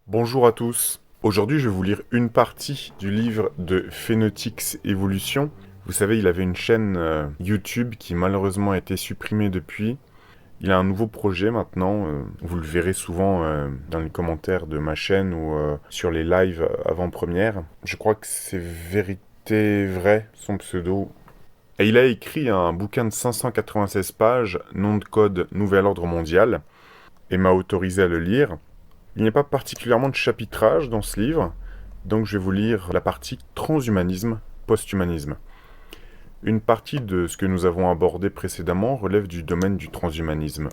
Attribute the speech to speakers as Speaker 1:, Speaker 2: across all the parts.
Speaker 1: Bonjour à tous. Aujourd'hui, je vais vous lire une partie du livre de Phénotix Evolution. Vous savez, il avait une chaîne YouTube qui malheureusement a été supprimée depuis. Il a un nouveau projet maintenant. Vous le verrez souvent dans les commentaires de ma chaîne ou sur les lives avant-première. Je crois que c'est Vérité Vraie, son pseudo. Et il a écrit un bouquin de 596 pages, nom de code Nouvel Ordre Mondial, et m'a autorisé à le lire. Il n'y a pas particulièrement de chapitrage dans ce livre, donc je vais vous lire la partie transhumanisme, posthumanisme. Une partie de ce que nous avons abordé précédemment relève du domaine du transhumanisme.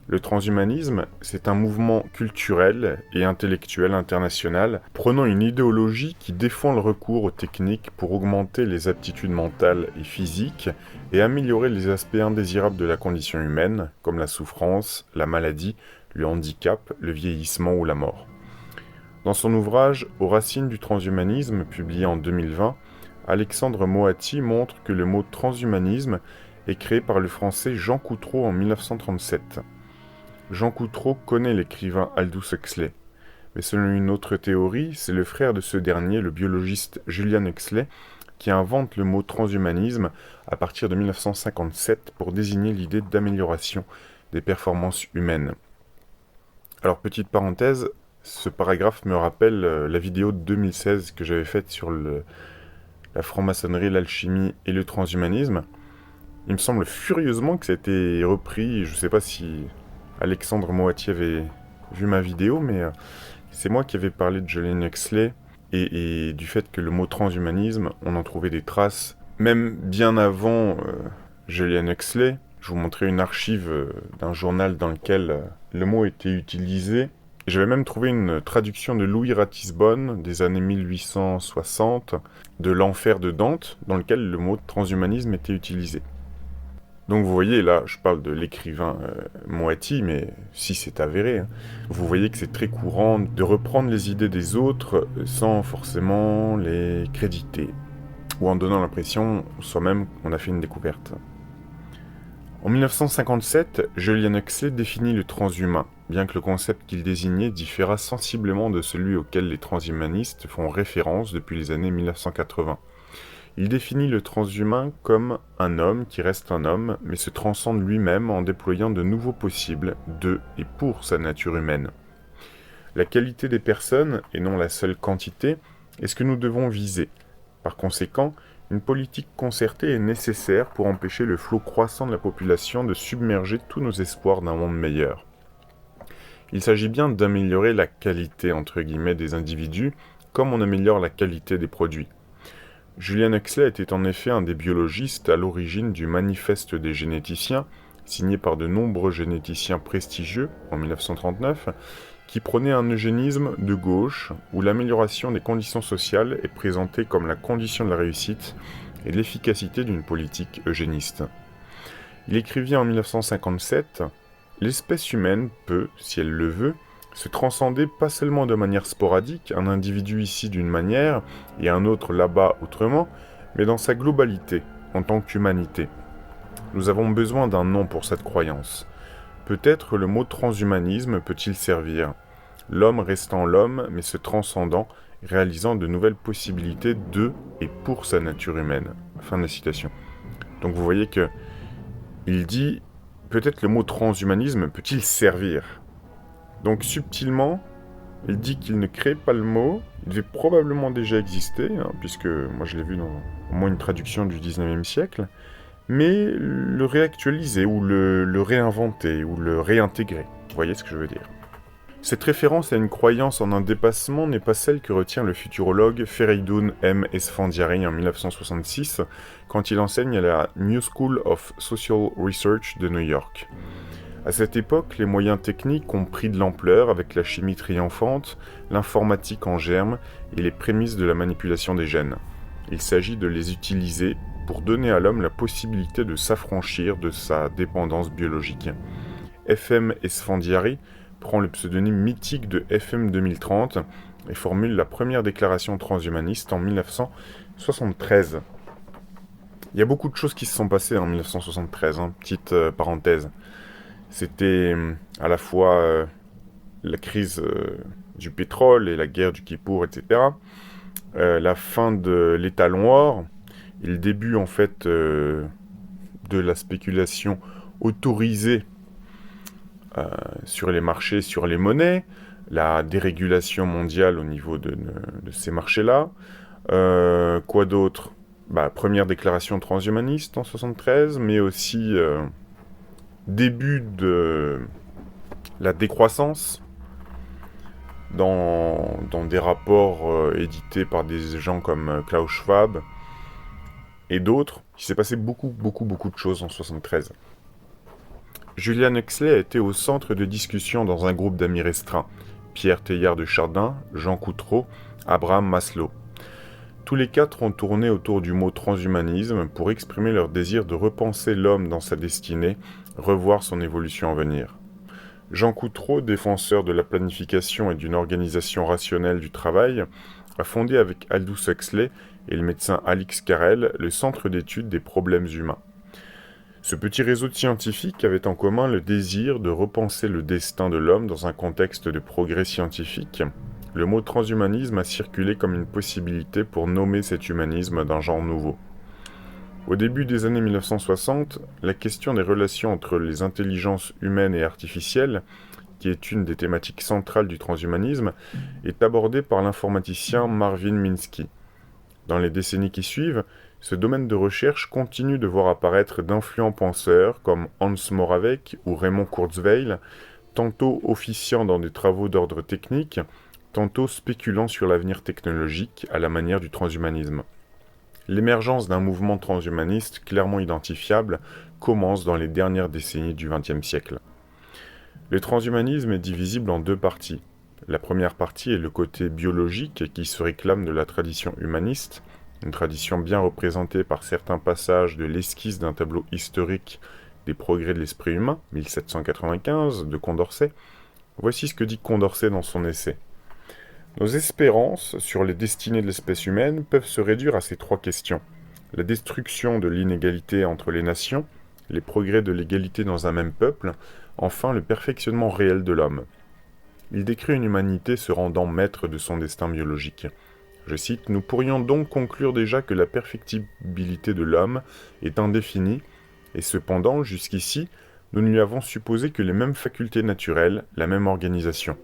Speaker 1: Le transhumanisme, c'est un mouvement culturel et intellectuel international prenant une idéologie qui défend le recours aux techniques pour augmenter les aptitudes mentales et physiques et améliorer les aspects indésirables de la condition humaine, comme la souffrance, la maladie, le handicap, le vieillissement ou la mort. Dans son ouvrage « Aux racines du transhumanisme » publié en 2020, Alexandre Moatti montre que le mot transhumanisme est créé par le français Jean Coutreau en 1937. Jean Coutreau connaît l'écrivain Aldous Huxley, mais selon une autre théorie, c'est le frère de ce dernier, le biologiste Julian Huxley, qui invente le mot transhumanisme à partir de 1957 pour désigner l'idée d'amélioration des performances humaines. Alors, petite parenthèse, ce paragraphe me rappelle la vidéo de 2016 que j'avais faite sur la franc-maçonnerie, l'alchimie et le transhumanisme. Il me semble furieusement que ça a été repris. Je ne sais pas si Alexandre Moatti avait vu ma vidéo, mais c'est moi qui avais parlé de Julian Huxley et du fait que le mot transhumanisme, on en trouvait des traces, même bien avant Julian Huxley. Je vous montrais une archive d'un journal dans lequel le mot était utilisé. J'avais même trouvé une traduction de Louis Ratisbonne des années 1860 de L'Enfer de Dante, dans lequel le mot transhumanisme était utilisé. Donc vous voyez, là, je parle de l'écrivain Moatti, mais si c'est avéré, hein, vous voyez que c'est très courant de reprendre les idées des autres sans forcément les créditer, ou en donnant l'impression soi-même qu'on a fait une découverte. En 1957, Julian Huxley définit le transhumain, bien que le concept qu'il désignait différât sensiblement de celui auquel les transhumanistes font référence depuis les années 1980. Il définit le transhumain comme un homme qui reste un homme, mais se transcende lui-même en déployant de nouveaux possibles de et pour sa nature humaine. La qualité des personnes, et non la seule quantité, est ce que nous devons viser. Par conséquent, une politique concertée est nécessaire pour empêcher le flot croissant de la population de submerger tous nos espoirs d'un monde meilleur. Il s'agit bien d'améliorer la qualité entre guillemets des individus, comme on améliore la qualité des produits. Julian Huxley était en effet un des biologistes à l'origine du Manifeste des généticiens, signé par de nombreux généticiens prestigieux en 1939, qui prônait un eugénisme de gauche où l'amélioration des conditions sociales est présentée comme la condition de la réussite et de l'efficacité d'une politique eugéniste. Il écrivit en 1957 « L'espèce humaine peut, si elle le veut, se transcender pas seulement de manière sporadique, un individu ici d'une manière et un autre là-bas autrement, mais dans sa globalité, en tant qu'humanité. Nous avons besoin d'un nom pour cette croyance. Peut-être le mot transhumanisme peut-il servir. L'homme restant l'homme, mais se transcendant, réalisant de nouvelles possibilités de et pour sa nature humaine. » Fin de la citation. Donc vous voyez que il dit peut-être le mot transhumanisme peut-il servir. Donc subtilement, il dit qu'il ne crée pas le mot, il devait probablement déjà exister, hein, puisque moi je l'ai vu dans au moins une traduction du 19e siècle, mais le réactualiser, ou le réinventer, ou le réintégrer. Vous voyez ce que je veux dire. Cette référence à une croyance en un dépassement n'est pas celle que retient le futurologue Fereidoun M. Esfandiari en 1966, quand il enseigne à la New School of Social Research de New York. À cette époque, les moyens techniques ont pris de l'ampleur avec la chimie triomphante, l'informatique en germe et les prémices de la manipulation des gènes. Il s'agit de les utiliser pour donner à l'homme la possibilité de s'affranchir de sa dépendance biologique. F.M. Esfandiari prend le pseudonyme mythique de FM 2030 et formule la première déclaration transhumaniste en 1973. Il y a beaucoup de choses qui se sont passées en 1973, petite parenthèse. C'était à la fois la crise du pétrole et la guerre du Kippour, etc., la fin de l'étalon or et le début en fait de la spéculation autorisée sur les marchés, sur les monnaies, la dérégulation mondiale au niveau de ces marchés-là. Quoi d'autre? Première déclaration transhumaniste en 73, mais aussi début de la décroissance dans des rapports édités par des gens comme Klaus Schwab et d'autres. Il s'est passé beaucoup de choses en 73. Julian Huxley a été au centre de discussion dans un groupe d'amis restreints. Pierre Teilhard de Chardin, Jean Coutreau, Abraham Maslow. Tous les quatre ont tourné autour du mot transhumanisme pour exprimer leur désir de repenser l'homme dans sa destinée, revoir son évolution à venir. Jean Coutreau, défenseur de la planification et d'une organisation rationnelle du travail, a fondé avec Aldous Huxley et le médecin Alix Carrel le Centre d'études des problèmes humains. Ce petit réseau de scientifiques avait en commun le désir de repenser le destin de l'homme dans un contexte de progrès scientifique. Le mot transhumanisme a circulé comme une possibilité pour nommer cet humanisme d'un genre nouveau. Au début des années 1960, la question des relations entre les intelligences humaines et artificielles, qui est une des thématiques centrales du transhumanisme, est abordée par l'informaticien Marvin Minsky. Dans les décennies qui suivent, ce domaine de recherche continue de voir apparaître d'influents penseurs comme Hans Moravec ou Raymond Kurzweil, tantôt officiant dans des travaux d'ordre technique, tantôt spéculant sur l'avenir technologique à la manière du transhumanisme. L'émergence d'un mouvement transhumaniste clairement identifiable commence dans les dernières décennies du XXe siècle. Le transhumanisme est divisible en deux parties. La première partie est le côté biologique qui se réclame de la tradition humaniste, une tradition bien représentée par certains passages de l'esquisse d'un tableau historique des progrès de l'esprit humain, 1795, de Condorcet. Voici ce que dit Condorcet dans son essai. Nos espérances sur les destinées de l'espèce humaine peuvent se réduire à ces trois questions. La destruction de l'inégalité entre les nations, les progrès de l'égalité dans un même peuple, enfin le perfectionnement réel de l'homme. Il décrit une humanité se rendant maître de son destin biologique. Je cite, « Nous pourrions donc conclure déjà que la perfectibilité de l'homme est indéfinie, et cependant, jusqu'ici, nous ne lui avons supposé que les mêmes facultés naturelles, la même organisation.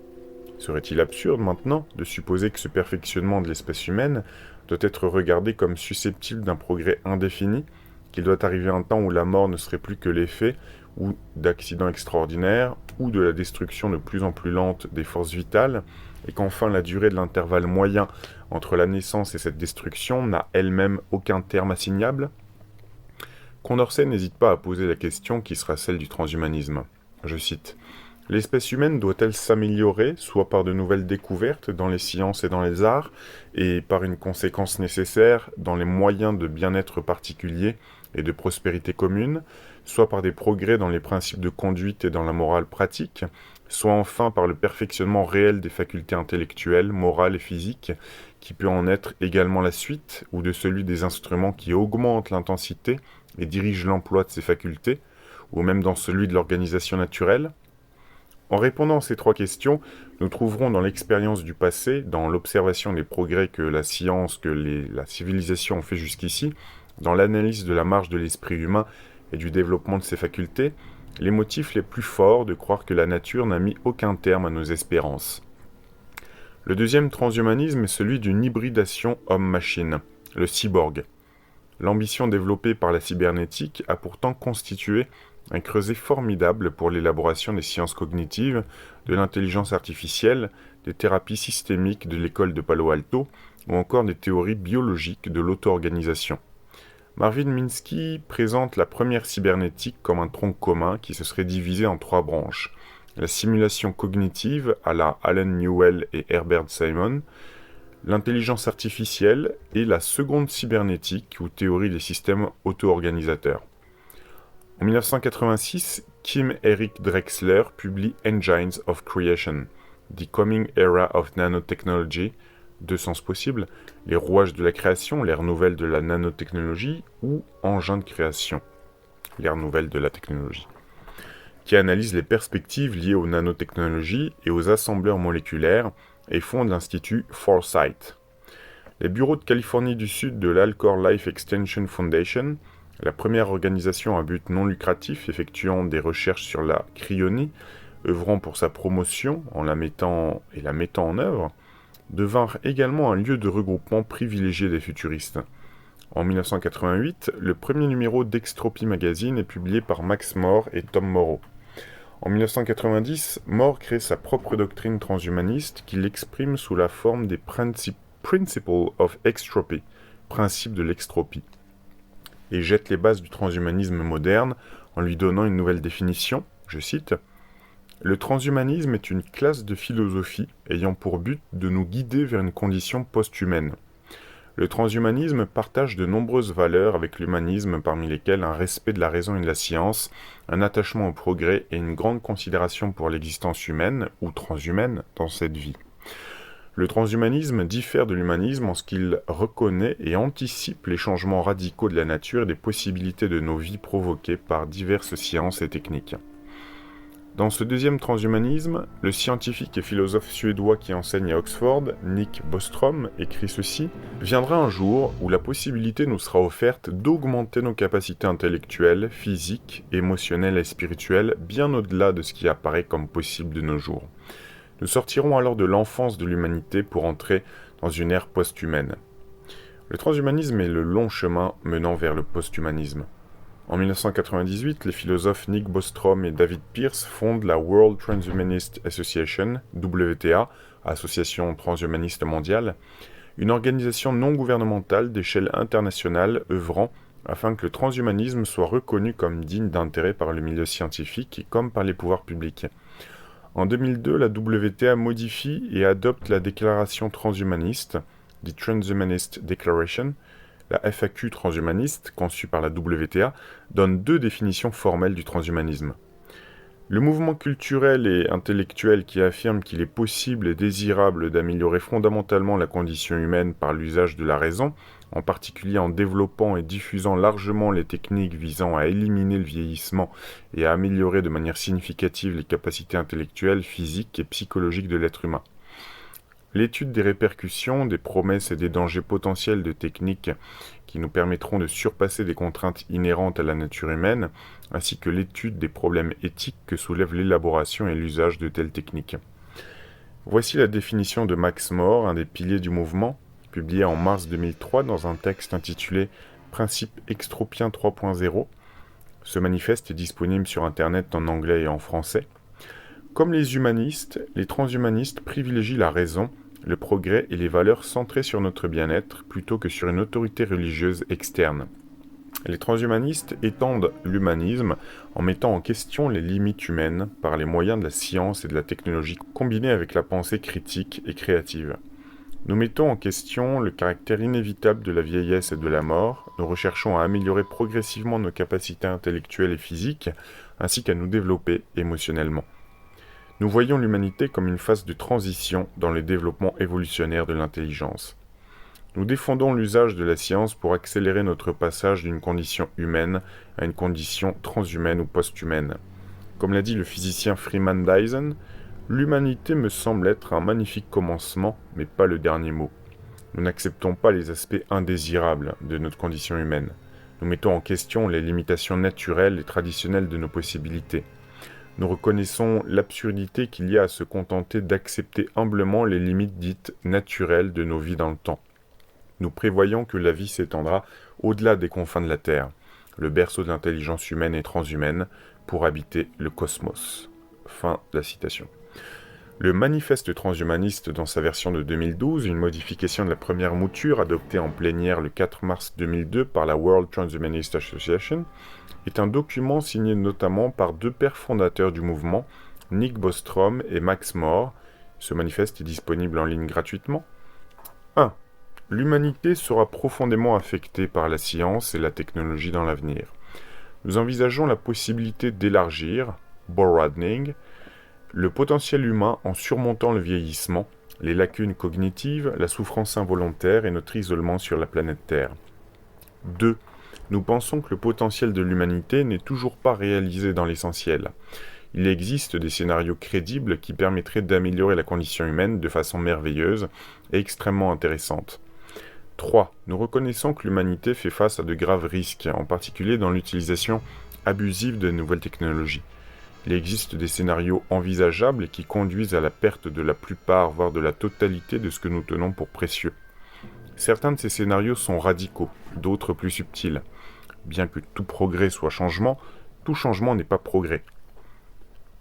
Speaker 1: Serait-il absurde maintenant de supposer que ce perfectionnement de l'espèce humaine doit être regardé comme susceptible d'un progrès indéfini, qu'il doit arriver un temps où la mort ne serait plus que l'effet ou d'accidents extraordinaires, ou de la destruction de plus en plus lente des forces vitales, et qu'enfin la durée de l'intervalle moyen entre la naissance et cette destruction n'a elle-même aucun terme assignable ? Condorcet n'hésite pas à poser la question qui sera celle du transhumanisme. Je cite. L'espèce humaine doit-elle s'améliorer, soit par de nouvelles découvertes dans les sciences et dans les arts, et par une conséquence nécessaire dans les moyens de bien-être particuliers et de prospérité commune, soit par des progrès dans les principes de conduite et dans la morale pratique, soit enfin par le perfectionnement réel des facultés intellectuelles, morales et physiques, qui peut en être également la suite, ou de celui des instruments qui augmentent l'intensité et dirigent l'emploi de ces facultés, ou même dans celui de l'organisation naturelle. En répondant à ces trois questions, nous trouverons dans l'expérience du passé, dans l'observation des progrès que la science, la civilisation ont fait jusqu'ici, dans l'analyse de la marche de l'esprit humain et du développement de ses facultés, les motifs les plus forts de croire que la nature n'a mis aucun terme à nos espérances. Le deuxième transhumanisme est celui d'une hybridation homme-machine, le cyborg. L'ambition développée par la cybernétique a pourtant constitué un creuset formidable pour l'élaboration des sciences cognitives, de l'intelligence artificielle, des thérapies systémiques de l'école de Palo Alto, ou encore des théories biologiques de l'auto-organisation. Marvin Minsky présente la première cybernétique comme un tronc commun qui se serait divisé en trois branches. La simulation cognitive à la Allen Newell et Herbert Simon, l'intelligence artificielle et la seconde cybernétique ou théorie des systèmes auto-organisateurs. En 1986, Kim Eric Drexler publie Engines of Creation, The Coming Era of Nanotechnology, deux sens possibles, les rouages de la création, l'ère nouvelle de la nanotechnologie, ou engins de création, l'ère nouvelle de la technologie, qui analyse les perspectives liées aux nanotechnologies et aux assembleurs moléculaires, et fonde l'Institut Foresight. Les bureaux de Californie du Sud de l'Alcor Life Extension Foundation, la première organisation à but non lucratif effectuant des recherches sur la cryonie, œuvrant pour sa promotion en la mettant en œuvre, devinrent également un lieu de regroupement privilégié des futuristes. En 1988, le premier numéro d'Extropy Magazine est publié par Max More et Tom Morrow. En 1990, More crée sa propre doctrine transhumaniste qu'il exprime sous la forme des Principles of Extropy, principes de l'extropie, et jette les bases du transhumanisme moderne en lui donnant une nouvelle définition, je cite, « Le transhumanisme est une classe de philosophie ayant pour but de nous guider vers une condition post-humaine. Le transhumanisme partage de nombreuses valeurs avec l'humanisme, parmi lesquelles un respect de la raison et de la science, un attachement au progrès et une grande considération pour l'existence humaine, ou transhumaine, dans cette vie. Le transhumanisme diffère de l'humanisme en ce qu'il reconnaît et anticipe les changements radicaux de la nature et des possibilités de nos vies provoquées par diverses sciences et techniques. » Dans ce deuxième transhumanisme, le scientifique et philosophe suédois qui enseigne à Oxford, Nick Bostrom, écrit ceci : « Viendra un jour où la possibilité nous sera offerte d'augmenter nos capacités intellectuelles, physiques, émotionnelles et spirituelles bien au-delà de ce qui apparaît comme possible de nos jours. Nous sortirons alors de l'enfance de l'humanité pour entrer dans une ère post-humaine. » Le transhumanisme est le long chemin menant vers le post-humanisme. En 1998, les philosophes Nick Bostrom et David Pearce fondent la World Transhumanist Association, WTA, Association transhumaniste mondiale, une organisation non gouvernementale d'échelle internationale œuvrant afin que le transhumanisme soit reconnu comme digne d'intérêt par le milieu scientifique comme par les pouvoirs publics. En 2002, la WTA modifie et adopte la déclaration transhumaniste, The Transhumanist Declaration. La FAQ transhumaniste, conçue par la WTA, donne deux définitions formelles du transhumanisme. Le mouvement culturel et intellectuel qui affirme qu'il est possible et désirable d'améliorer fondamentalement la condition humaine par l'usage de la raison, en particulier en développant et diffusant largement les techniques visant à éliminer le vieillissement et à améliorer de manière significative les capacités intellectuelles, physiques et psychologiques de l'être humain. L'étude des répercussions, des promesses et des dangers potentiels de techniques qui nous permettront de surpasser des contraintes inhérentes à la nature humaine, ainsi que l'étude des problèmes éthiques que soulève l'élaboration et l'usage de telles techniques. Voici la définition de Max More, un des piliers du mouvement, publié en mars 2003 dans un texte intitulé « Principe extropien 3.0 ». Ce manifeste est disponible sur Internet en anglais et en français. Comme les humanistes, les transhumanistes privilégient la raison, le progrès et les valeurs centrées sur notre bien-être plutôt que sur une autorité religieuse externe. Les transhumanistes étendent l'humanisme en mettant en question les limites humaines par les moyens de la science et de la technologie combinés avec la pensée critique et créative. Nous mettons en question le caractère inévitable de la vieillesse et de la mort, nous recherchons à améliorer progressivement nos capacités intellectuelles et physiques, ainsi qu'à nous développer émotionnellement. Nous voyons l'humanité comme une phase de transition dans le développement évolutionnaire de l'intelligence. Nous défendons l'usage de la science pour accélérer notre passage d'une condition humaine à une condition transhumaine ou post-humaine. Comme l'a dit le physicien Freeman Dyson, l'humanité me semble être un magnifique commencement, mais pas le dernier mot. Nous n'acceptons pas les aspects indésirables de notre condition humaine. Nous mettons en question les limitations naturelles et traditionnelles de nos possibilités. Nous reconnaissons l'absurdité qu'il y a à se contenter d'accepter humblement les limites dites naturelles de nos vies dans le temps. Nous prévoyons que la vie s'étendra au-delà des confins de la Terre, le berceau de l'intelligence humaine et transhumaine, pour habiter le cosmos. Fin de la citation. Le manifeste transhumaniste dans sa version de 2012, une modification de la première mouture adoptée en plénière le 4 mars 2002 par la World Transhumanist Association, est un document signé notamment par deux pères fondateurs du mouvement, Nick Bostrom et Max More. Ce manifeste est disponible en ligne gratuitement. 1. L'humanité sera profondément affectée par la science et la technologie dans l'avenir. Nous envisageons la possibilité d'élargir, broadening, le potentiel humain en surmontant le vieillissement, les lacunes cognitives, la souffrance involontaire et notre isolement sur la planète Terre. 2. Nous pensons que le potentiel de l'humanité n'est toujours pas réalisé dans l'essentiel. Il existe des scénarios crédibles qui permettraient d'améliorer la condition humaine de façon merveilleuse et extrêmement intéressante. 3. Nous reconnaissons que l'humanité fait face à de graves risques, en particulier dans l'utilisation abusive de nouvelles technologies. Il existe des scénarios envisageables qui conduisent à la perte de la plupart, voire de la totalité de ce que nous tenons pour précieux. Certains de ces scénarios sont radicaux, d'autres plus subtils. Bien que tout progrès soit changement, tout changement n'est pas progrès.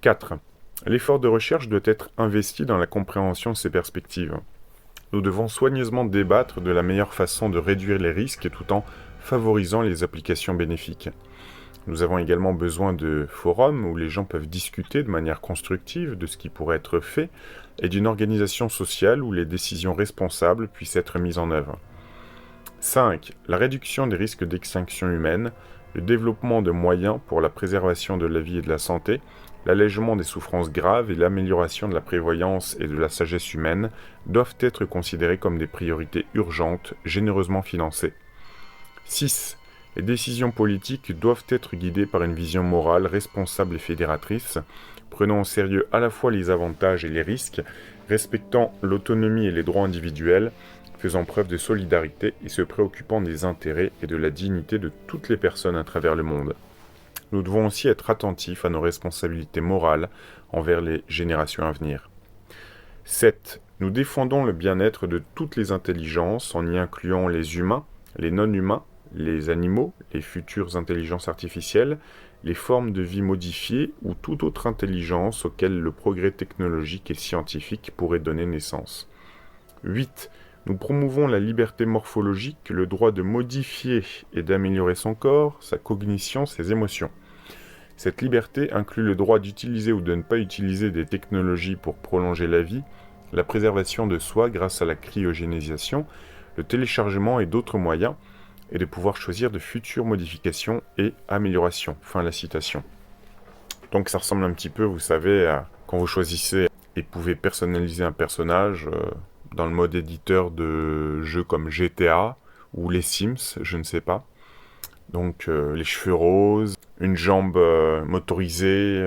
Speaker 1: 4. L'effort de recherche doit être investi dans la compréhension de ces perspectives. Nous devons soigneusement débattre de la meilleure façon de réduire les risques tout en favorisant les applications bénéfiques. Nous avons également besoin de forums où les gens peuvent discuter de manière constructive de ce qui pourrait être fait et d'une organisation sociale où les décisions responsables puissent être mises en œuvre. 5. La réduction des risques d'extinction humaine, le développement de moyens pour la préservation de la vie et de la santé, l'allègement des souffrances graves et l'amélioration de la prévoyance et de la sagesse humaine doivent être considérés comme des priorités urgentes, généreusement financées. 6. Les décisions politiques doivent être guidées par une vision morale, responsable et fédératrice, prenant au sérieux à la fois les avantages et les risques, respectant l'autonomie et les droits individuels, faisant preuve de solidarité et se préoccupant des intérêts et de la dignité de toutes les personnes à travers le monde. Nous devons aussi être attentifs à nos responsabilités morales envers les générations à venir. 7. Nous défendons le bien-être de toutes les intelligences en y incluant les humains, les non-humains, les animaux, les futures intelligences artificielles, les formes de vie modifiées ou toute autre intelligence auquel le progrès technologique et scientifique pourrait donner naissance. 8. Nous promouvons la liberté morphologique, le droit de modifier et d'améliorer son corps, sa cognition, ses émotions. Cette liberté inclut le droit d'utiliser ou de ne pas utiliser des technologies pour prolonger la vie, la préservation de soi grâce à la cryogénisation, le téléchargement et d'autres moyens, et de pouvoir choisir de futures modifications et améliorations. Fin de la citation. Donc ça ressemble un petit peu, vous savez, à quand vous choisissez et pouvez personnaliser un personnage dans le mode éditeur de jeux comme GTA ou les Sims, je ne sais pas. Donc les cheveux roses, une jambe motorisée,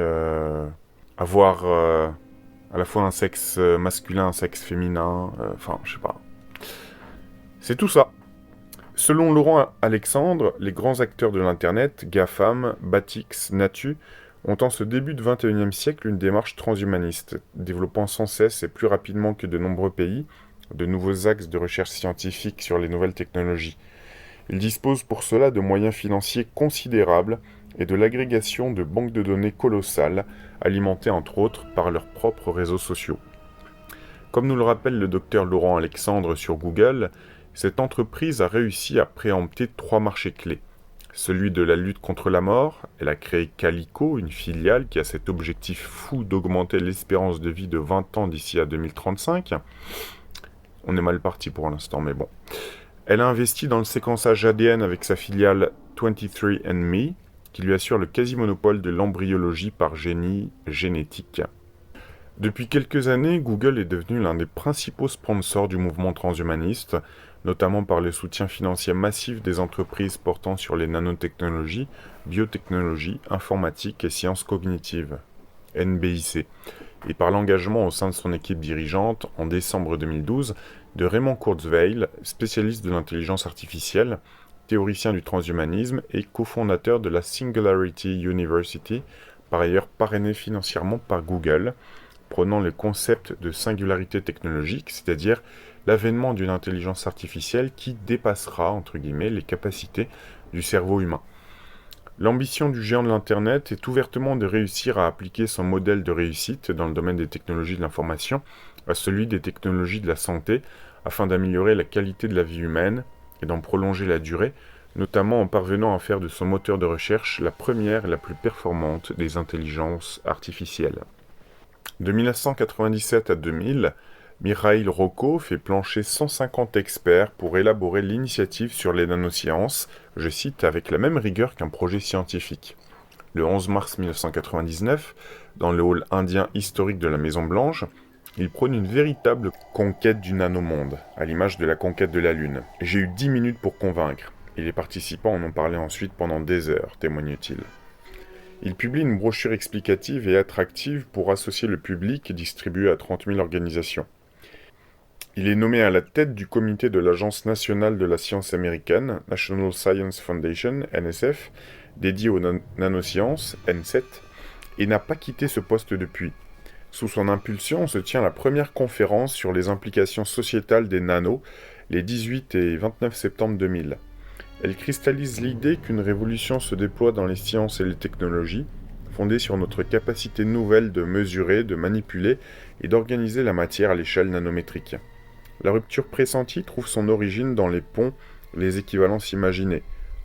Speaker 1: avoir à la fois un sexe masculin, un sexe féminin, enfin je sais pas. C'est tout ça. Selon Laurent Alexandre, les grands acteurs de l'Internet, GAFAM, Batix, Natu, ont en ce début de XXIe siècle une démarche transhumaniste, développant sans cesse et plus rapidement que de nombreux pays de nouveaux axes de recherche scientifique sur les nouvelles technologies. Ils disposent pour cela de moyens financiers considérables et de l'agrégation de banques de données colossales, alimentées entre autres par leurs propres réseaux sociaux. Comme nous le rappelle le docteur Laurent Alexandre sur Google, cette entreprise a réussi à préempter 3 marchés clés. Celui de la lutte contre la mort, elle a créé Calico, une filiale qui a cet objectif fou d'augmenter l'espérance de vie de 20 ans d'ici à 2035. On est mal parti pour l'instant, mais bon. Elle a investi dans le séquençage ADN avec sa filiale 23andMe, qui lui assure le quasi-monopole de l'embryologie par génie génétique. Depuis quelques années, Google est devenu l'un des principaux sponsors du mouvement transhumaniste, notamment par le soutien financier massif des entreprises portant sur les nanotechnologies, biotechnologies, informatique et sciences cognitives, NBIC, et par l'engagement au sein de son équipe dirigeante, en décembre 2012, de Raymond Kurzweil, spécialiste de l'intelligence artificielle, théoricien du transhumanisme et cofondateur de la Singularity University, par ailleurs parrainé financièrement par Google, prenant le concept de singularité technologique, c'est-à-dire l'avènement d'une intelligence artificielle qui dépassera, entre guillemets, les capacités du cerveau humain. L'ambition du géant de l'Internet est ouvertement de réussir à appliquer son modèle de réussite dans le domaine des technologies de l'information à celui des technologies de la santé, afin d'améliorer la qualité de la vie humaine et d'en prolonger la durée, notamment en parvenant à faire de son moteur de recherche la première et la plus performante des intelligences artificielles. De 1997 à 2000, Mikhail Rocco fait plancher 150 experts pour élaborer l'initiative sur les nanosciences, je cite, avec la même rigueur qu'un projet scientifique. Le 11 mars 1999, dans le hall indien historique de la Maison-Blanche, il prône une véritable conquête du nanomonde, à l'image de la conquête de la Lune. J'ai eu 10 minutes pour convaincre, et les participants en ont parlé ensuite pendant des heures, témoigne-t-il. Il publie une brochure explicative et attractive pour associer le public, distribuée à 30 000 organisations. Il est nommé à la tête du comité de l'Agence nationale de la science américaine, National Science Foundation, NSF, dédié aux nanosciences, N7, et n'a pas quitté ce poste depuis. Sous son impulsion se tient la première conférence sur les implications sociétales des nanos, les 18 et 29 septembre 2000. Elle cristallise l'idée qu'une révolution se déploie dans les sciences et les technologies, fondée sur notre capacité nouvelle de mesurer, de manipuler et d'organiser la matière à l'échelle nanométrique. La rupture pressentie trouve son origine dans les ponts, les équivalences imaginées,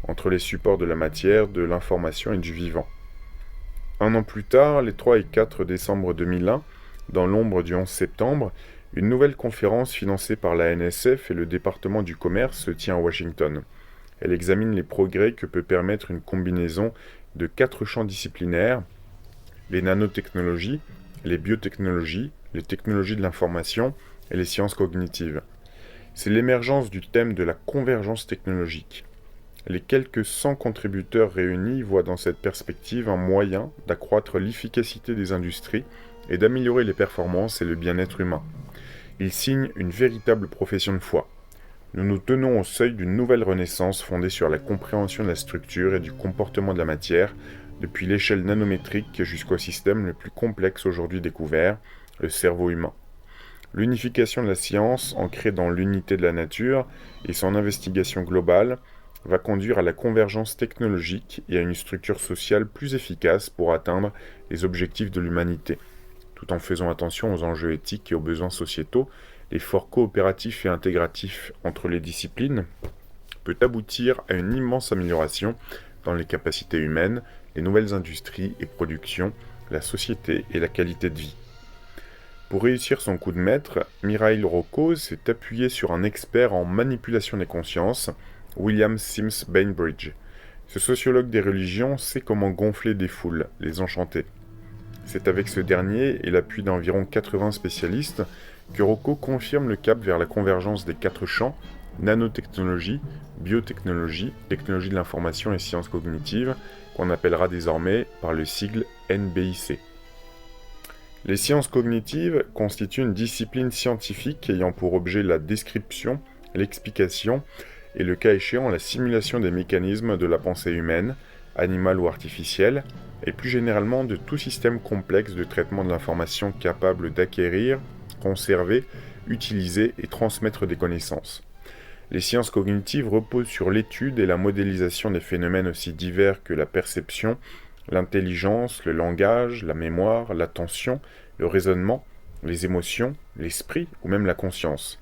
Speaker 1: entre les supports de la matière, de l'information et du vivant. Un an plus tard, les 3 et 4 décembre 2001, dans l'ombre du 11 septembre, une nouvelle conférence financée par la NSF et le département du commerce se tient à Washington. Elle examine les progrès que peut permettre une combinaison de 4 champs disciplinaires, les nanotechnologies, les biotechnologies, les technologies de l'information et les sciences cognitives. C'est l'émergence du thème de la convergence technologique. Les quelques 100 contributeurs réunis voient dans cette perspective un moyen d'accroître l'efficacité des industries et d'améliorer les performances et le bien-être humain. Ils signent une véritable profession de foi. Nous nous tenons au seuil d'une nouvelle renaissance fondée sur la compréhension de la structure et du comportement de la matière, depuis l'échelle nanométrique jusqu'au système le plus complexe aujourd'hui découvert, le cerveau humain. L'unification de la science, ancrée dans l'unité de la nature, et son investigation globale, va conduire à la convergence technologique et à une structure sociale plus efficace pour atteindre les objectifs de l'humanité. Tout en faisant attention aux enjeux éthiques et aux besoins sociétaux, l'effort coopératif et intégratif entre les disciplines peut aboutir à une immense amélioration dans les capacités humaines, les nouvelles industries et productions, la société et la qualité de vie. Pour réussir son coup de maître, Mikhail Rocco s'est appuyé sur un expert en manipulation des consciences, William Sims Bainbridge. Ce sociologue des religions sait comment gonfler des foules, les enchanter. C'est avec ce dernier et l'appui d'environ 80 spécialistes que Rocco confirme le cap vers la convergence des 4 champs, nanotechnologie, biotechnologie, technologie de l'information et sciences cognitives, qu'on appellera désormais par le sigle NBIC. Les sciences cognitives constituent une discipline scientifique ayant pour objet la description, l'explication et le cas échéant la simulation des mécanismes de la pensée humaine, animale ou artificielle, et plus généralement de tout système complexe de traitement de l'information capable d'acquérir, conserver, utiliser et transmettre des connaissances. Les sciences cognitives reposent sur l'étude et la modélisation des phénomènes aussi divers que la perception, l'intelligence, le langage, la mémoire, l'attention, le raisonnement, les émotions, l'esprit ou même la conscience.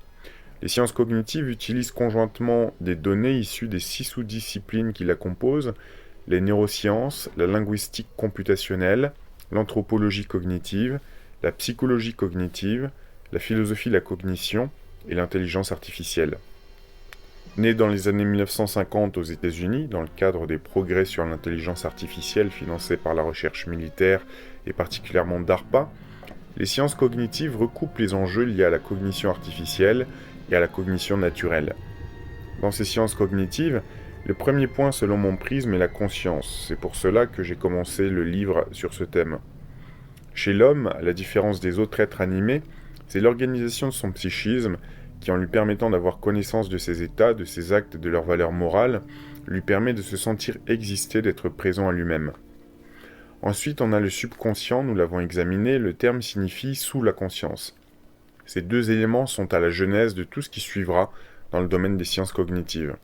Speaker 1: Les sciences cognitives utilisent conjointement des données issues des 6 sous-disciplines qui la composent, les neurosciences, la linguistique computationnelle, l'anthropologie cognitive, la psychologie cognitive, la philosophie de la cognition et l'intelligence artificielle. Né dans les années 1950 aux États-Unis, dans le cadre des progrès sur l'intelligence artificielle financés par la recherche militaire et particulièrement DARPA, les sciences cognitives recoupent les enjeux liés à la cognition artificielle et à la cognition naturelle. Dans ces sciences cognitives, le premier point selon mon prisme est la conscience. C'est pour cela que j'ai commencé le livre sur ce thème. Chez l'homme, à la différence des autres êtres animés, c'est l'organisation de son psychisme qui, en lui permettant d'avoir connaissance de ses états, de ses actes et de leurs valeurs morales, lui permet de se sentir exister, d'être présent à lui-même. Ensuite, on a le subconscient, nous l'avons examiné, le terme signifie « sous la conscience ». Ces 2 éléments sont à la genèse de tout ce qui suivra dans le domaine des sciences cognitives.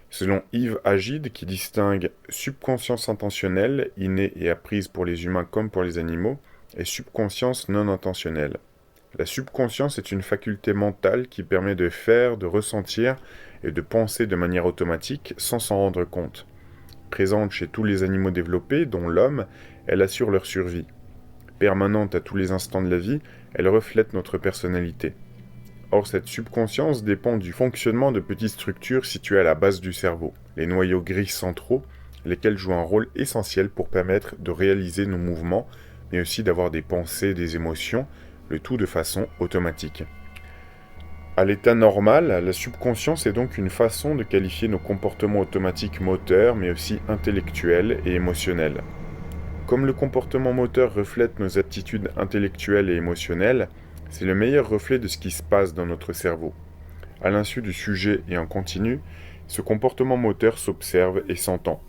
Speaker 1: Selon Yves Agide, qui distingue subconscience intentionnelle, innée et apprise pour les humains comme pour les animaux, et subconscience non intentionnelle. La subconscience est une faculté mentale qui permet de faire, de ressentir et de penser de manière automatique sans s'en rendre compte. Présente chez tous les animaux développés, dont l'homme, elle assure leur survie. Permanente à tous les instants de la vie, elle reflète notre personnalité. Or, cette subconscience dépend du fonctionnement de petites structures situées à la base du cerveau, les noyaux gris centraux, lesquels jouent un rôle essentiel pour permettre de réaliser nos mouvements, mais aussi d'avoir des pensées, des émotions, le tout de façon automatique. À l'état normal, la subconscience est donc une façon de qualifier nos comportements automatiques moteurs, mais aussi intellectuels et émotionnels. Comme le comportement moteur reflète nos aptitudes intellectuelles et émotionnelles, c'est le meilleur reflet de ce qui se passe dans notre cerveau. À l'insu du sujet et en continu, ce comportement moteur s'observe et s'entend.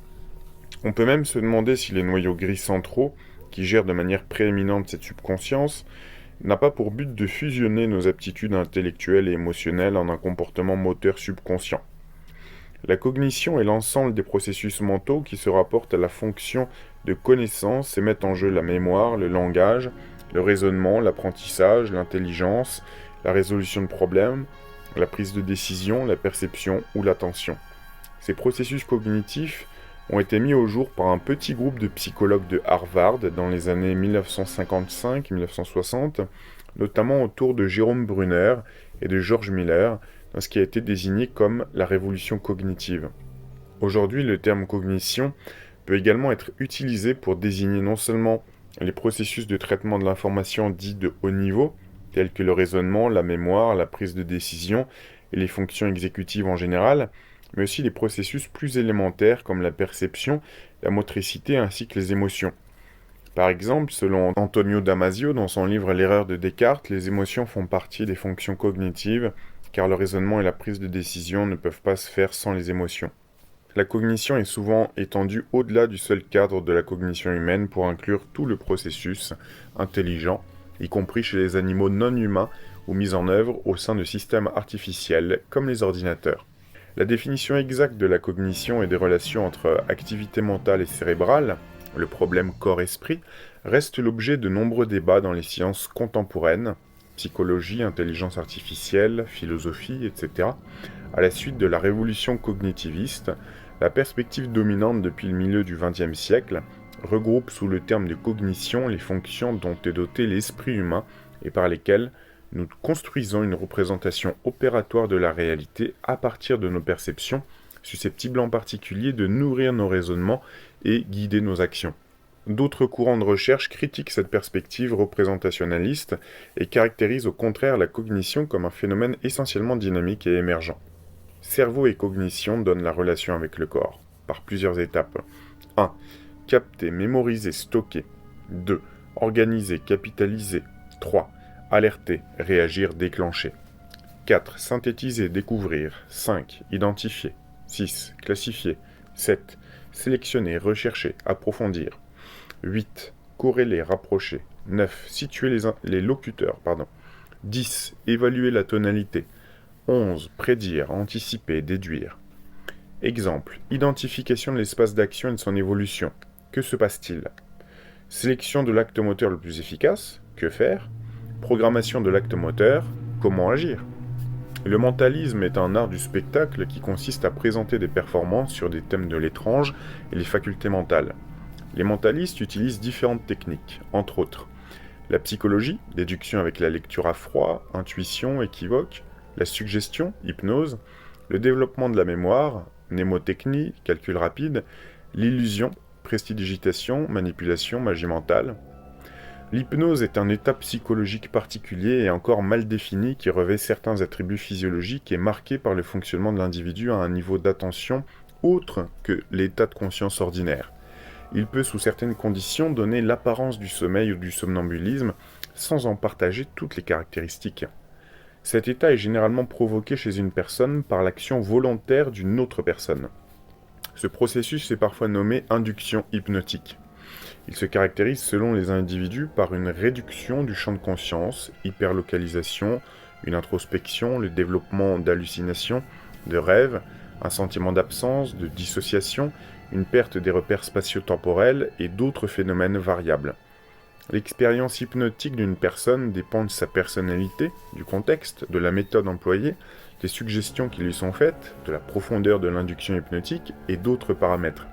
Speaker 1: On peut même se demander si les noyaux gris centraux, qui gèrent de manière prééminente cette subconscience, n'a pas pour but de fusionner nos aptitudes intellectuelles et émotionnelles en un comportement moteur subconscient. La cognition est l'ensemble des processus mentaux qui se rapportent à la fonction de connaissance et mettent en jeu la mémoire, le langage, le raisonnement, l'apprentissage, l'intelligence, la résolution de problèmes, la prise de décision, la perception ou l'attention. Ces processus cognitifs ont été mis au jour par un petit groupe de psychologues de Harvard dans les années 1955-1960, notamment autour de Jérôme Brunner et de George Miller, dans ce qui a été désigné comme la révolution cognitive. Aujourd'hui, le terme cognition peut également être utilisé pour désigner non seulement les processus de traitement de l'information dits de haut niveau, tels que le raisonnement, la mémoire, la prise de décision et les fonctions exécutives en général, mais aussi les processus plus élémentaires comme la perception, la motricité ainsi que les émotions. Par exemple, selon Antonio Damasio dans son livre L'erreur de Descartes, les émotions font partie des fonctions cognitives, car le raisonnement et la prise de décision ne peuvent pas se faire sans les émotions. La cognition est souvent étendue au-delà du seul cadre de la cognition humaine pour inclure tout le processus intelligent, y compris chez les animaux non humains ou mis en œuvre au sein de systèmes artificiels comme les ordinateurs. La définition exacte de la cognition et des relations entre activité mentale et cérébrale, le problème corps-esprit, reste l'objet de nombreux débats dans les sciences contemporaines, psychologie, intelligence artificielle, philosophie, etc. À la suite de la révolution cognitiviste, la perspective dominante depuis le milieu du XXe siècle regroupe sous le terme de cognition les fonctions dont est doté l'esprit humain et par lesquelles nous construisons une représentation opératoire de la réalité à partir de nos perceptions, susceptibles en particulier de nourrir nos raisonnements et guider nos actions. D'autres courants de recherche critiquent cette perspective représentationnaliste et caractérisent au contraire la cognition comme un phénomène essentiellement dynamique et émergent. Cerveau et cognition donnent la relation avec le corps, par plusieurs étapes. 1. Capter, mémoriser, stocker. 2. Organiser, capitaliser. 3. Alerter, réagir, déclencher. 4. Synthétiser, découvrir. 5. Identifier. 6. Classifier. 7. Sélectionner, rechercher, approfondir. 8. Corréler, rapprocher. 9. Situer les locuteurs. 10. Évaluer la tonalité. 11. Prédire, anticiper, déduire. Exemple. Identification de l'espace d'action et de son évolution. Que se passe-t-il? Sélection de l'acte moteur le plus efficace. Que faire? Programmation de l'acte moteur, comment agir? Le mentalisme est un art du spectacle qui consiste à présenter des performances sur des thèmes de l'étrange et les facultés mentales. Les mentalistes utilisent différentes techniques, entre autres la psychologie, déduction avec la lecture à froid, intuition, équivoque, la suggestion, hypnose, le développement de la mémoire, mnémotechnie, calcul rapide, l'illusion, prestidigitation, manipulation, magie mentale. L'hypnose est un état psychologique particulier et encore mal défini qui revêt certains attributs physiologiques et marqué par le fonctionnement de l'individu à un niveau d'attention autre que l'état de conscience ordinaire. Il peut, sous certaines conditions, donner l'apparence du sommeil ou du somnambulisme sans en partager toutes les caractéristiques. Cet état est généralement provoqué chez une personne par l'action volontaire d'une autre personne. Ce processus est parfois nommé induction hypnotique. Il se caractérise selon les individus par une réduction du champ de conscience, hyperlocalisation, une introspection, le développement d'hallucinations, de rêves, un sentiment d'absence, de dissociation, une perte des repères spatio-temporels et d'autres phénomènes variables. L'expérience hypnotique d'une personne dépend de sa personnalité, du contexte, de la méthode employée, des suggestions qui lui sont faites, de la profondeur de l'induction hypnotique et d'autres paramètres.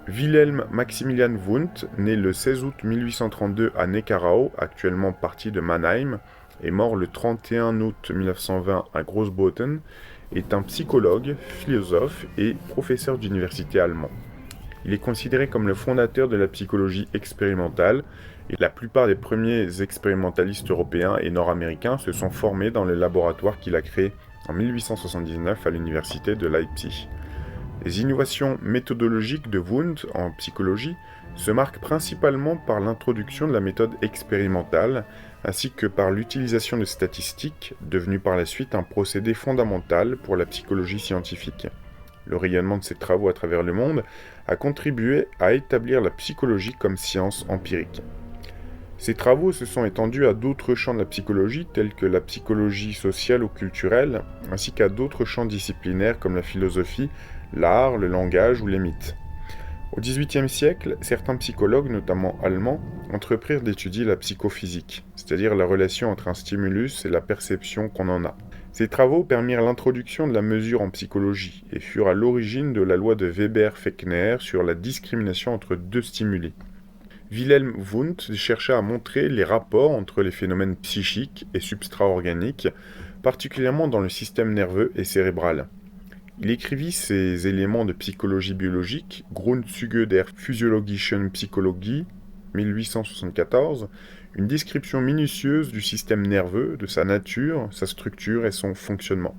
Speaker 1: Wilhelm Maximilian Wundt, né le 16 août 1832 à Neckarau, actuellement partie de Mannheim, et mort le 31 août 1920 à Großbotten, est un psychologue, philosophe et professeur d'université allemand. Il est considéré comme le fondateur de la psychologie expérimentale, et la plupart des premiers expérimentalistes européens et nord-américains se sont formés dans le laboratoire qu'il a créé en 1879 à l'université de Leipzig. Les innovations méthodologiques de Wundt en psychologie se marquent principalement par l'introduction de la méthode expérimentale, ainsi que par l'utilisation de statistiques, devenues par la suite un procédé fondamental pour la psychologie scientifique. Le rayonnement de ses travaux à travers le monde a contribué à établir la psychologie comme science empirique. Ces travaux se sont étendus à d'autres champs de la psychologie, tels que la psychologie sociale ou culturelle, ainsi qu'à d'autres champs disciplinaires comme la philosophie, l'art, le langage ou les mythes. Au XVIIIe siècle, certains psychologues, notamment allemands, entreprirent d'étudier la psychophysique, c'est-à-dire la relation entre un stimulus et la perception qu'on en a. Ces travaux permirent l'introduction de la mesure en psychologie et furent à l'origine de la loi de Weber-Fechner sur la discrimination entre deux stimuli. Wilhelm Wundt chercha à montrer les rapports entre les phénomènes psychiques et substrat-organiques, particulièrement dans le système nerveux et cérébral. Il écrivit ces éléments de psychologie biologique, Grundzüge der physiologischen Psychologie, 1874, une description minutieuse du système nerveux, de sa nature, sa structure et son fonctionnement.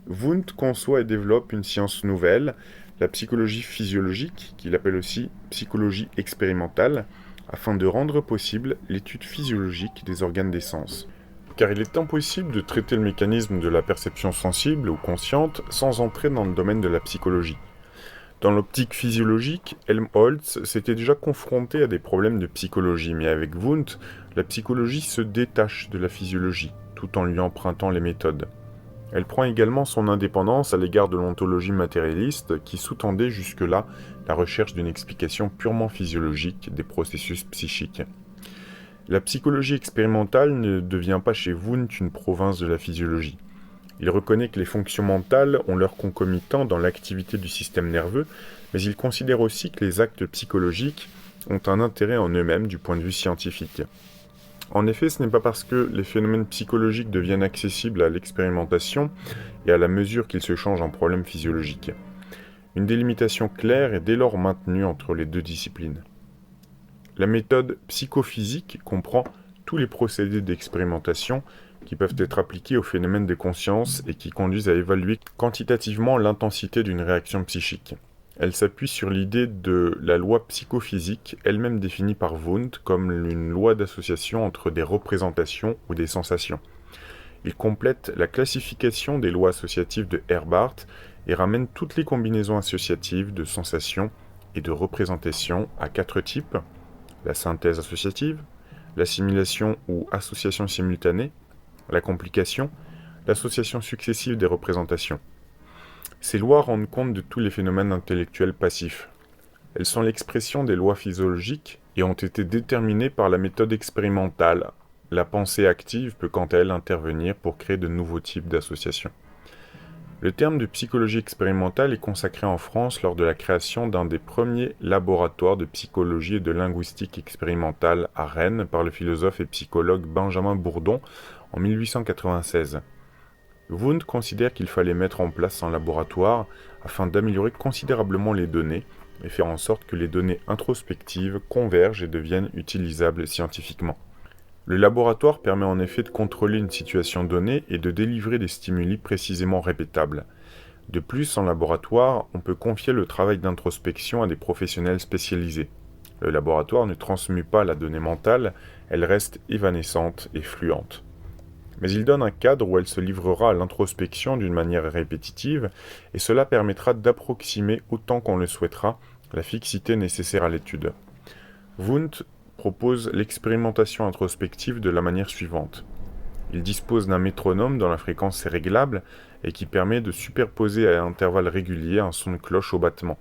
Speaker 1: Wundt conçoit et développe une science nouvelle, la psychologie physiologique, qu'il appelle aussi psychologie expérimentale, afin de rendre possible l'étude physiologique des organes des sens. Car il est impossible de traiter le mécanisme de la perception sensible ou consciente sans entrer dans le domaine de la psychologie. Dans l'optique physiologique, Helmholtz s'était déjà confronté à des problèmes de psychologie, mais avec Wundt, la psychologie se détache de la physiologie, tout en lui empruntant les méthodes. Elle prend également son indépendance à l'égard de l'ontologie matérialiste qui sous-tendait jusque-là la recherche d'une explication purement physiologique des processus psychiques. La psychologie expérimentale ne devient pas chez Wundt une province de la physiologie. Il reconnaît que les fonctions mentales ont leur concomitant dans l'activité du système nerveux, mais il considère aussi que les actes psychologiques ont un intérêt en eux-mêmes du point de vue scientifique. En effet, ce n'est pas parce que les phénomènes psychologiques deviennent accessibles à l'expérimentation et à la mesure qu'ils se changent en problèmes physiologiques. Une délimitation claire est dès lors maintenue entre les deux disciplines. La méthode psychophysique comprend tous les procédés d'expérimentation qui peuvent être appliqués aux phénomènes de conscience et qui conduisent à évaluer quantitativement l'intensité d'une réaction psychique. Elle s'appuie sur l'idée de la loi psychophysique, elle-même définie par Wundt comme une loi d'association entre des représentations ou des sensations. Il complète la classification des lois associatives de Herbart et ramène toutes les combinaisons associatives de sensations et de représentations à 4 types: la synthèse associative, l'assimilation ou association simultanée, la complication, l'association successive des représentations. Ces lois rendent compte de tous les phénomènes intellectuels passifs. Elles sont l'expression des lois physiologiques et ont été déterminées par la méthode expérimentale. La pensée active peut quant à elle intervenir pour créer de nouveaux types d'associations. Le terme de psychologie expérimentale est consacré en France lors de la création d'un des premiers laboratoires de psychologie et de linguistique expérimentale à Rennes par le philosophe et psychologue Benjamin Bourdon en 1896. Wundt considère qu'il fallait mettre en place un laboratoire afin d'améliorer considérablement les données et faire en sorte que les données introspectives convergent et deviennent utilisables scientifiquement. Le laboratoire permet en effet de contrôler une situation donnée et de délivrer des stimuli précisément répétables. De plus, en laboratoire, on peut confier le travail d'introspection à des professionnels spécialisés. Le laboratoire ne transmue pas la donnée mentale, elle reste évanescente et fluente. Mais il donne un cadre où elle se livrera à l'introspection d'une manière répétitive, et cela permettra d'approximer autant qu'on le souhaitera la fixité nécessaire à l'étude. Wundt propose l'expérimentation introspective de la manière suivante. Il dispose d'un métronome dont la fréquence est réglable et qui permet de superposer à intervalles réguliers un son de cloche au battement.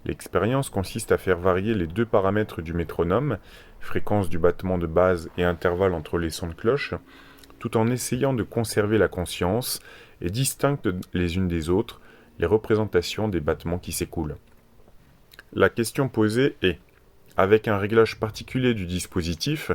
Speaker 1: L'expérience consiste à faire varier les deux paramètres du métronome, fréquence du battement de base et intervalle entre les sons de cloche, tout en essayant de conserver la conscience et distinctes les unes des autres les représentations des battements qui s'écoulent. La question posée est: avec un réglage particulier du dispositif,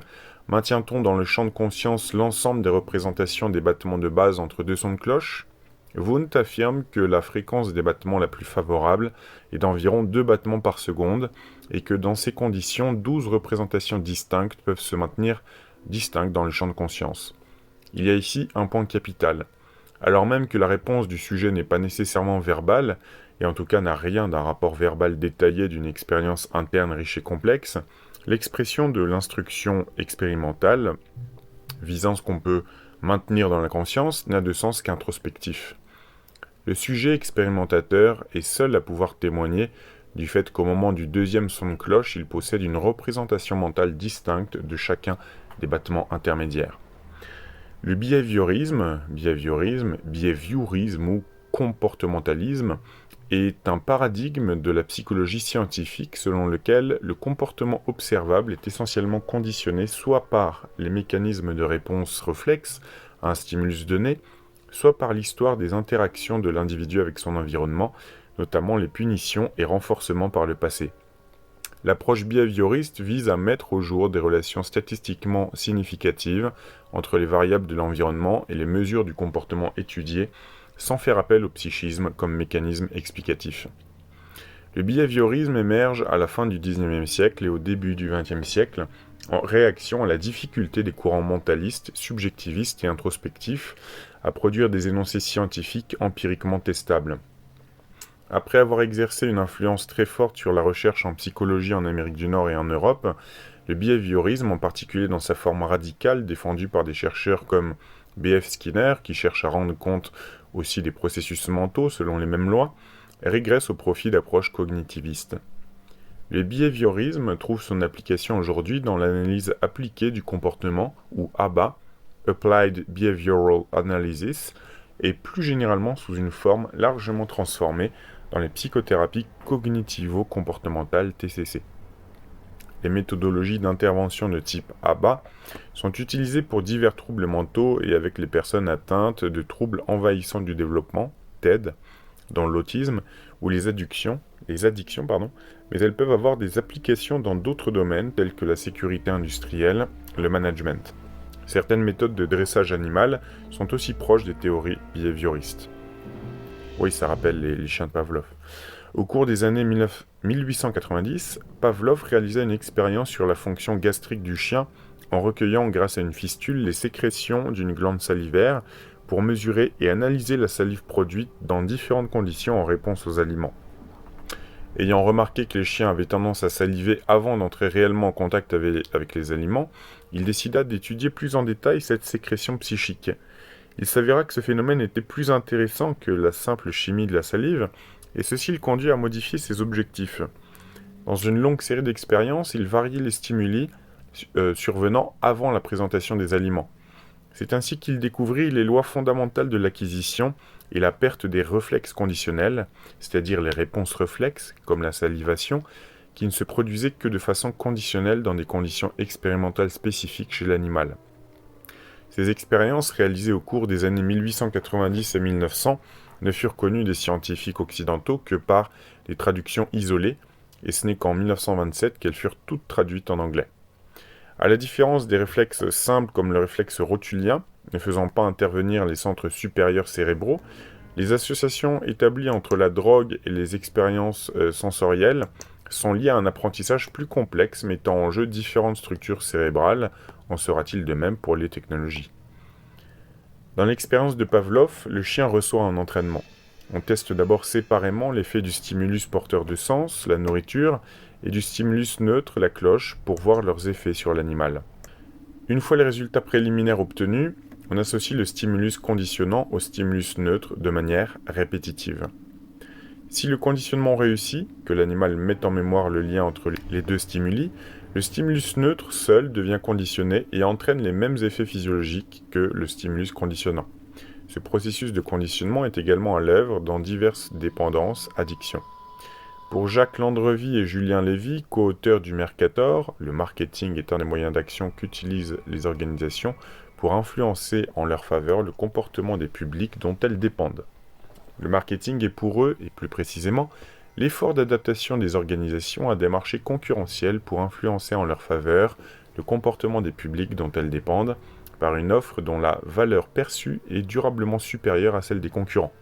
Speaker 1: maintient-on dans le champ de conscience l'ensemble des représentations des battements de base entre deux sons de cloche? Wundt affirme que la fréquence des battements la plus favorable est d'environ 2 battements par seconde et que dans ces conditions, 12 représentations distinctes peuvent se maintenir distinctes dans le champ de conscience. Il y a ici un point capital. Alors même que la réponse du sujet n'est pas nécessairement verbale, et en tout cas n'a rien d'un rapport verbal détaillé d'une expérience interne riche et complexe, l'expression de l'instruction expérimentale, visant ce qu'on peut maintenir dans la conscience, n'a de sens qu'introspectif. Le sujet expérimentateur est seul à pouvoir témoigner du fait qu'au moment du deuxième son de cloche, il possède une représentation mentale distincte de chacun des battements intermédiaires. Le behaviorisme ou comportementalisme est un paradigme de la psychologie scientifique selon lequel le comportement observable est essentiellement conditionné soit par les mécanismes de réponse réflexe à un stimulus donné, soit par l'histoire des interactions de l'individu avec son environnement, notamment les punitions et renforcements par le passé. L'approche behavioriste vise à mettre au jour des relations statistiquement significatives entre les variables de l'environnement et les mesures du comportement étudiées, sans faire appel au psychisme comme mécanisme explicatif. Le behaviorisme émerge à la fin du XIXe siècle et au début du XXe siècle, en réaction à la difficulté des courants mentalistes, subjectivistes et introspectifs à produire des énoncés scientifiques empiriquement testables. Après avoir exercé une influence très forte sur la recherche en psychologie en Amérique du Nord et en Europe, le behaviorisme, en particulier dans sa forme radicale défendue par des chercheurs comme B.F. Skinner, qui cherche à rendre compte aussi des processus mentaux selon les mêmes lois, régresse au profit d'approches cognitivistes. Le behaviorisme trouve son application aujourd'hui dans l'analyse appliquée du comportement, ou ABA, Applied Behavioral Analysis, et plus généralement sous une forme largement transformée dans les psychothérapies cognitivo-comportementales TCC. Les méthodologies d'intervention de type ABA sont utilisées pour divers troubles mentaux et avec les personnes atteintes de troubles envahissants du développement, TED, dans l'autisme ou les addictions, mais elles peuvent avoir des applications dans d'autres domaines tels que la sécurité industrielle, le management. Certaines méthodes de dressage animal sont aussi proches des théories behavioristes. Oui, ça rappelle les chiens de Pavlov. Au cours des années 1890, Pavlov réalisa une expérience sur la fonction gastrique du chien en recueillant grâce à une fistule les sécrétions d'une glande salivaire pour mesurer et analyser la salive produite dans différentes conditions en réponse aux aliments. Ayant remarqué que les chiens avaient tendance à saliver avant d'entrer réellement en contact avec les aliments, il décida d'étudier plus en détail cette sécrétion psychique. Il s'avéra que ce phénomène était plus intéressant que la simple chimie de la salive, et ceci le conduit à modifier ses objectifs. Dans une longue série d'expériences, il variait les stimuli survenant avant la présentation des aliments. C'est ainsi qu'il découvrit les lois fondamentales de l'acquisition et la perte des réflexes conditionnels, c'est-à-dire les réponses réflexes, comme la salivation, qui ne se produisaient que de façon conditionnelle dans des conditions expérimentales spécifiques chez l'animal. Ces expériences, réalisées au cours des années 1890 et 1900, ne furent connues des scientifiques occidentaux que par des traductions isolées, et ce n'est qu'en 1927 qu'elles furent toutes traduites en anglais. À la différence des réflexes simples comme le réflexe rotulien, ne faisant pas intervenir les centres supérieurs cérébraux, les associations établies entre la drogue et les expériences sensorielles sont liées à un apprentissage plus complexe mettant en jeu différentes structures cérébrales. En sera-t-il de même pour les technologies ? Dans l'expérience de Pavlov, le chien reçoit un entraînement. On teste d'abord séparément l'effet du stimulus porteur de sens, la nourriture, et du stimulus neutre, la cloche, pour voir leurs effets sur l'animal. Une fois les résultats préliminaires obtenus, on associe le stimulus conditionnant au stimulus neutre de manière répétitive. Si le conditionnement réussit, que l'animal mette en mémoire le lien entre les deux stimuli, le stimulus neutre seul devient conditionné et entraîne les mêmes effets physiologiques que le stimulus conditionnant. Ce processus de conditionnement est également à l'œuvre dans diverses dépendances, addictions. Pour Jacques Landrevie et Julien Lévy, co-auteurs du Mercator, le marketing est un des moyens d'action qu'utilisent les organisations pour influencer en leur faveur le comportement des publics dont elles dépendent. Le marketing est pour eux, et plus précisément, l'effort d'adaptation des organisations à des marchés concurrentiels pour influencer en leur faveur le comportement des publics dont elles dépendent par une offre dont la valeur perçue est durablement supérieure à celle des concurrents.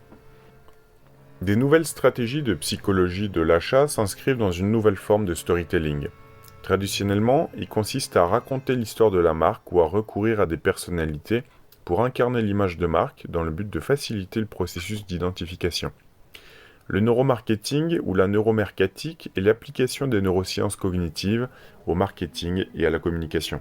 Speaker 1: Des nouvelles stratégies de psychologie de l'achat s'inscrivent dans une nouvelle forme de storytelling. Traditionnellement, il consiste à raconter l'histoire de la marque ou à recourir à des personnalités pour incarner l'image de marque dans le but de faciliter le processus d'identification. Le neuromarketing ou la neuromercatique est l'application des neurosciences cognitives au marketing et à la communication.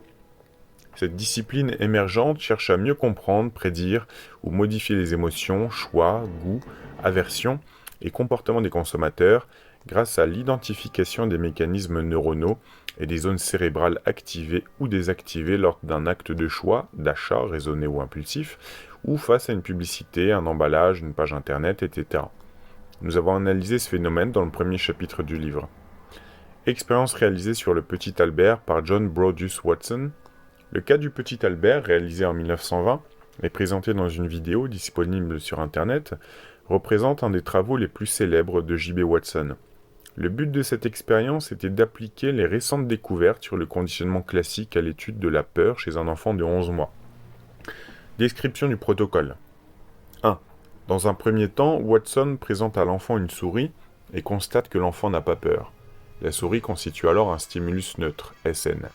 Speaker 1: Cette discipline émergente cherche à mieux comprendre, prédire ou modifier les émotions, choix, goûts, aversions et comportements des consommateurs grâce à l'identification des mécanismes neuronaux et des zones cérébrales activées ou désactivées lors d'un acte de choix, d'achat raisonné ou impulsif, ou face à une publicité, un emballage, une page internet, etc. Nous avons analysé ce phénomène dans le premier chapitre du livre. Expérience réalisée sur le petit Albert par John Brodus Watson. Le cas du petit Albert, réalisé en 1920 et présenté dans une vidéo disponible sur Internet, représente un des travaux les plus célèbres de J.B. Watson. Le but de cette expérience était d'appliquer les récentes découvertes sur le conditionnement classique à l'étude de la peur chez un enfant de 11 mois. Description du protocole. 1. Dans un premier temps, Watson présente à l'enfant une souris et constate que l'enfant n'a pas peur. La souris constitue alors un stimulus neutre, SN.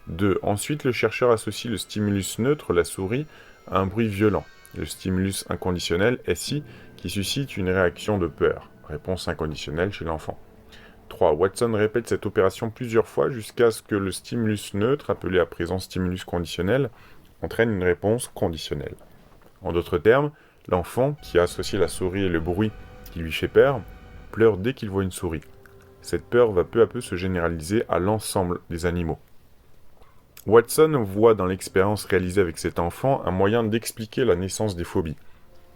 Speaker 1: 2. Ensuite, le chercheur associe le stimulus neutre, la souris, à un bruit violent, le stimulus inconditionnel, SI, qui suscite une réaction de peur, réponse inconditionnelle chez l'enfant. 3. Watson répète cette opération plusieurs fois jusqu'à ce que le stimulus neutre, appelé à présent stimulus conditionnel, entraîne une réponse conditionnelle. En d'autres termes, l'enfant, qui a associé la souris et le bruit qui lui fait peur, pleure dès qu'il voit une souris. Cette peur va peu à peu se généraliser à l'ensemble des animaux. Watson voit dans l'expérience réalisée avec cet enfant un moyen d'expliquer la naissance des phobies.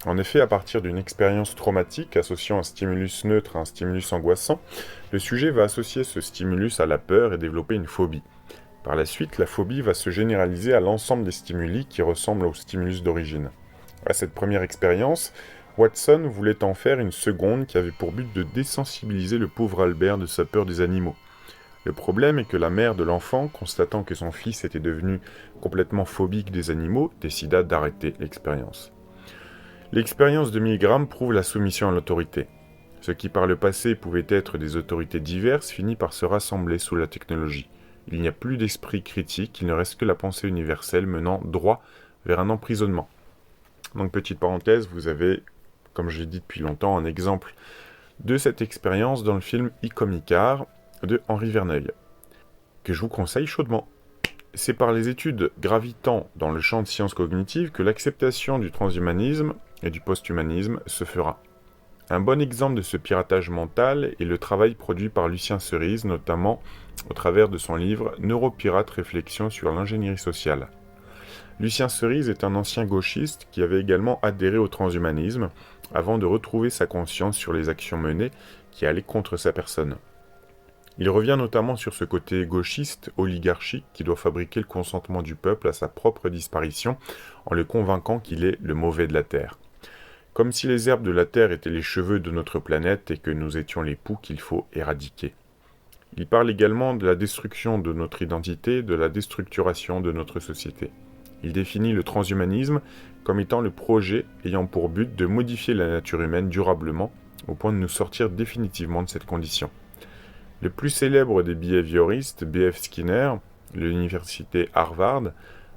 Speaker 1: En effet, à partir d'une expérience traumatique associant un stimulus neutre à un stimulus angoissant, le sujet va associer ce stimulus à la peur et développer une phobie. Par la suite, la phobie va se généraliser à l'ensemble des stimuli qui ressemblent au stimulus d'origine. À cette première expérience, Watson voulait en faire une seconde qui avait pour but de désensibiliser le pauvre Albert de sa peur des animaux. Le problème est que la mère de l'enfant, constatant que son fils était devenu complètement phobique des animaux, décida d'arrêter l'expérience. L'expérience de Milgram prouve la soumission à l'autorité. Ce qui par le passé pouvait être des autorités diverses finit par se rassembler sous la technologie. Il n'y a plus d'esprit critique, il ne reste que la pensée universelle menant droit vers un emprisonnement. Donc petite parenthèse, vous avez, comme je l'ai dit depuis longtemps, un exemple de cette expérience dans le film Icomicar de Henri Verneuil, que je vous conseille chaudement. C'est par les études gravitant dans le champ de sciences cognitives que l'acceptation du transhumanisme et du posthumanisme se fera. Un bon exemple de ce piratage mental est le travail produit par Lucien Cerise, notamment au travers de son livre « Neuropirate, réflexion sur l'ingénierie sociale ». Lucien Cerise est un ancien gauchiste qui avait également adhéré au transhumanisme avant de retrouver sa conscience sur les actions menées qui allaient contre sa personne. Il revient notamment sur ce côté gauchiste, oligarchique, qui doit fabriquer le consentement du peuple à sa propre disparition en le convainquant qu'il est le mauvais de la Terre. Comme si les herbes de la Terre étaient les cheveux de notre planète et que nous étions les poux qu'il faut éradiquer. Il parle également de la destruction de notre identité, de la déstructuration de notre société. Il définit le transhumanisme comme étant le projet ayant pour but de modifier la nature humaine durablement au point de nous sortir définitivement de cette condition. Le plus célèbre des behavioristes, B.F. Skinner, de l'université Harvard,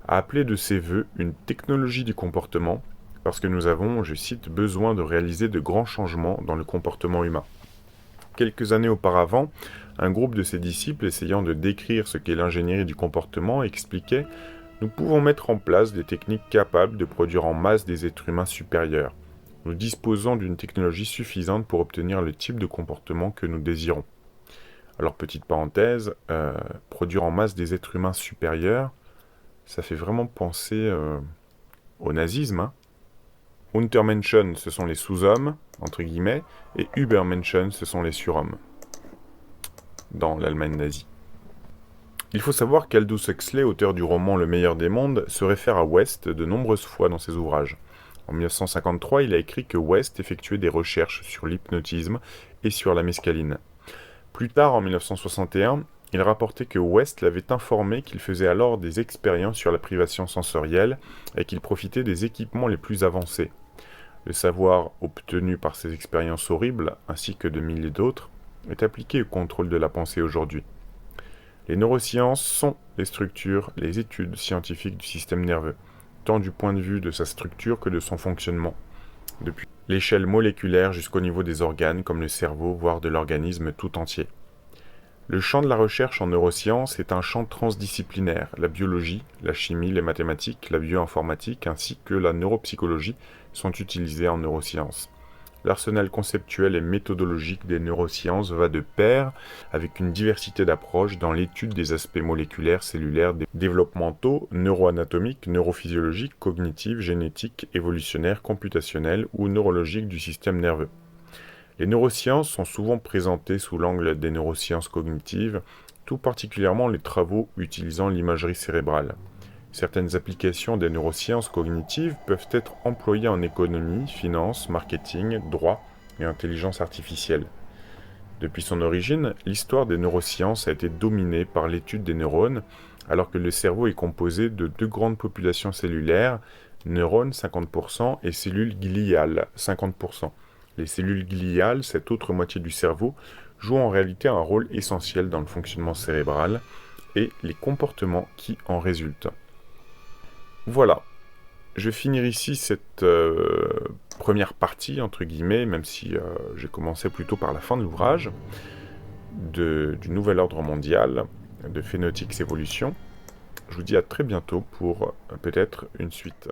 Speaker 1: a appelé de ses vœux une technologie du comportement parce que nous avons, je cite, besoin de réaliser de grands changements dans le comportement humain. Quelques années auparavant, un groupe de ses disciples essayant de décrire ce qu'est l'ingénierie du comportement expliquait « Nous pouvons mettre en place des techniques capables de produire en masse des êtres humains supérieurs. Nous disposons d'une technologie suffisante pour obtenir le type de comportement que nous désirons. » Alors, petite parenthèse, produire en masse des êtres humains supérieurs, ça fait vraiment penser au nazisme, hein. Untermenschen, ce sont les sous-hommes, entre guillemets, et Übermenschen, ce sont les surhommes, dans l'Allemagne nazie. Il faut savoir qu'Aldous Huxley, auteur du roman Le meilleur des mondes, se réfère à West de nombreuses fois dans ses ouvrages. En 1953, il a écrit que West effectuait des recherches sur l'hypnotisme et sur la mescaline. Plus tard, en 1961, il rapportait que West l'avait informé qu'il faisait alors des expériences sur la privation sensorielle et qu'il profitait des équipements les plus avancés. Le savoir obtenu par ces expériences horribles, ainsi que de milliers d'autres, est appliqué au contrôle de la pensée aujourd'hui. Les neurosciences sont les structures, les études scientifiques du système nerveux. tant du point de vue de sa structure que de son fonctionnement, depuis l'échelle moléculaire jusqu'au niveau des organes comme le cerveau, voire de l'organisme tout entier. Le champ de la recherche en neurosciences est un champ transdisciplinaire. La biologie, la chimie, les mathématiques, la bioinformatique ainsi que la neuropsychologie sont utilisés en neurosciences. L'arsenal conceptuel et méthodologique des neurosciences va de pair avec une diversité d'approches dans l'étude des aspects moléculaires, cellulaires, développementaux, neuroanatomiques, neurophysiologiques, cognitifs, génétiques, évolutionnaires, computationnels ou neurologiques du système nerveux. Les neurosciences sont souvent présentées sous l'angle des neurosciences cognitives, tout particulièrement les travaux utilisant l'imagerie cérébrale. Certaines applications des neurosciences cognitives peuvent être employées en économie, finance, marketing, droit et intelligence artificielle. Depuis son origine, l'histoire des neurosciences a été dominée par l'étude des neurones, alors que le cerveau est composé de deux grandes populations cellulaires, neurones 50% et cellules gliales 50%. Les cellules gliales, cette autre moitié du cerveau, jouent en réalité un rôle essentiel dans le fonctionnement cérébral et les comportements qui en résultent. Voilà, je vais finir ici cette première partie, entre guillemets, même si j'ai commencé plutôt par la fin de l'ouvrage, du nouvel ordre mondial, de Phénotics Evolution. Je vous dis à très bientôt pour peut-être une suite.